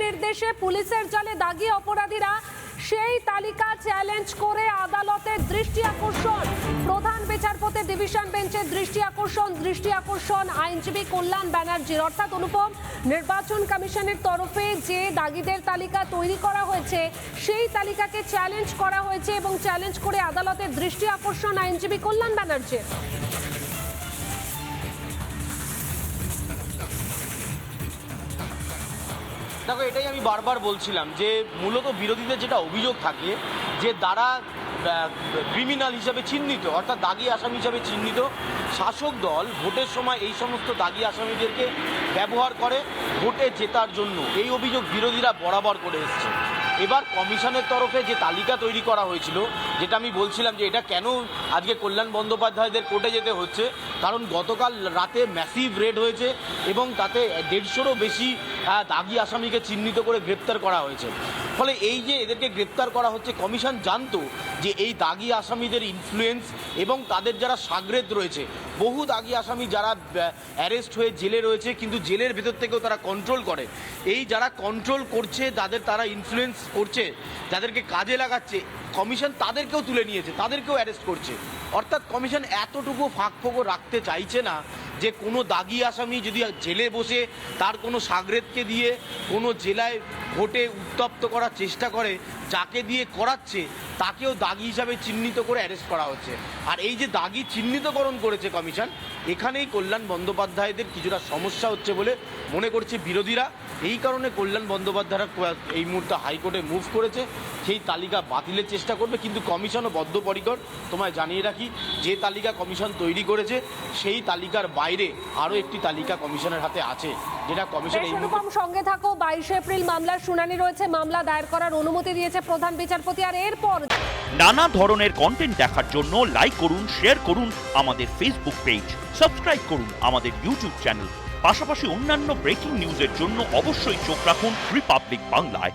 নির্দেশে পুলিশের জালে দাগি অপরাধীরা, সেই তালিকা চ্যালেঞ্জ করে আদালতের দৃষ্টি আকর্ষণ। প্রধান বিচারপতি ডিভিশন বেঞ্চের দৃষ্টি আকর্ষণ আইনজীবী কল্যাণ ব্যানার্জির। অর্থাৎ অনুপম, নির্বাচন কমিশনের তরফে যে দাগিদের তালিকা তৈরি করা হয়েছে সেই তালিকাকে চ্যালেঞ্জ করা হয়েছে এবং চ্যালেঞ্জ করে আদালতের দৃষ্টি আকর্ষণ আইনজীবী কল্যাণ ব্যানার্জির। দেখো, এটাই আমি বারবার বলছিলাম যে মূলত বিরোধীদের যেটা অভিযোগ থাকে যে দ্বারা ক্রিমিনাল হিসাবে চিহ্নিত, অর্থাৎ দাগি আসামি হিসাবে চিহ্নিত শাসক দল ভোটের সময় এই সমস্ত দাগি আসামিদেরকে ব্যবহার করে ভোটে জেতার জন্য। এই অভিযোগ বিরোধীরা বরাবর করে এসছে। এবার কমিশনের তরফে যে তালিকা তৈরি করা হয়েছিল, যেটা আমি বলছিলাম যে এটা কেন আজকে কল্যাণ বন্দ্যোপাধ্যায়দের কোর্টে যেতে হচ্ছে, কারণ গতকাল রাতে ম্যাসিভ রেড হয়েছে এবং তাতে 150-রও বেশি দাগি আসামিকে চিহ্নিত করে গ্রেপ্তার করা হয়েছে। ফলে এই যে এদেরকে গ্রেপ্তার করা হচ্ছে, কমিশন জানতো যে এই দাগি আসামিদের ইনফ্লুয়েন্স এবং তাদের যারা সাগরেদ রয়েছে, বহু দাগি আসামি যারা অ্যারেস্ট হয়ে জেলে রয়েছে কিন্তু জেলের ভেতর থেকেও তারা কন্ট্রোল করে। এই যারা কন্ট্রোল করছে, তারা ইনফ্লুয়েন্স করছে, যাদেরকে কাজে লাগাচ্ছে, কমিশন তাদেরকেও তুলে নিয়েছে, তাদেরকেও অ্যারেস্ট করছে। অর্থাৎ কমিশন এতটুকু ফাঁকফোকর রাখতে চাইছে না যে কোনো দাগি আসামি যদি জেলে বসে তার কোনো সাগরেদকে দিয়ে কোনো জেলায় ভোটে উত্তপ্ত করার চেষ্টা করে, যাকে দিয়ে করাচ্ছে তাকেও দাগি হিসাবে চিহ্নিত করে অ্যারেস্ট করা হচ্ছে। আর এই যে দাগি চিহ্নিতকরণ করেছে কমিশন, এখানেই কল্যাণ বন্দ্যোপাধ্যায়দের কিছুটা সমস্যা হচ্ছে বলে মনে করছে বিরোধীরা। এই কারণে কল্যাণ বন্দ্যোপাধ্যায়রা এই মুহূর্তে হাইকোর্টে মুভ করেছে, সেই তালিকা বাতিলের চেষ্টা করবে। কিন্তু কমিশনও বদ্ধপরিকর। তোমায় জানিয়ে রাখি, যে তালিকা কমিশন তৈরি করেছে সেই তালিকার বাইরে আরও একটি তালিকা কমিশনের হাতে আছে, যেটা কমিশন এই মুহূর্তে। সঙ্গে থাকো। 22 এপ্রিল মামলার শুনানি রয়েছে, মামলা দায়ের করার অনুমতি দিয়েছে প্রধান বিচারপতি। আর এরপর নানা ধরনের কন্টেন্ট দেখার জন্য লাইক করুন, শেয়ার করুন আমাদের ফেসবুক পেজ, সাবস্ক্রাইব করুন আমাদের ইউটিউব চ্যানেল। পাশাপাশি অন্যান্য ব্রেকিং নিউজের জন্য অবশ্যই চোখ রাখুন রিপাবলিক বাংলায়।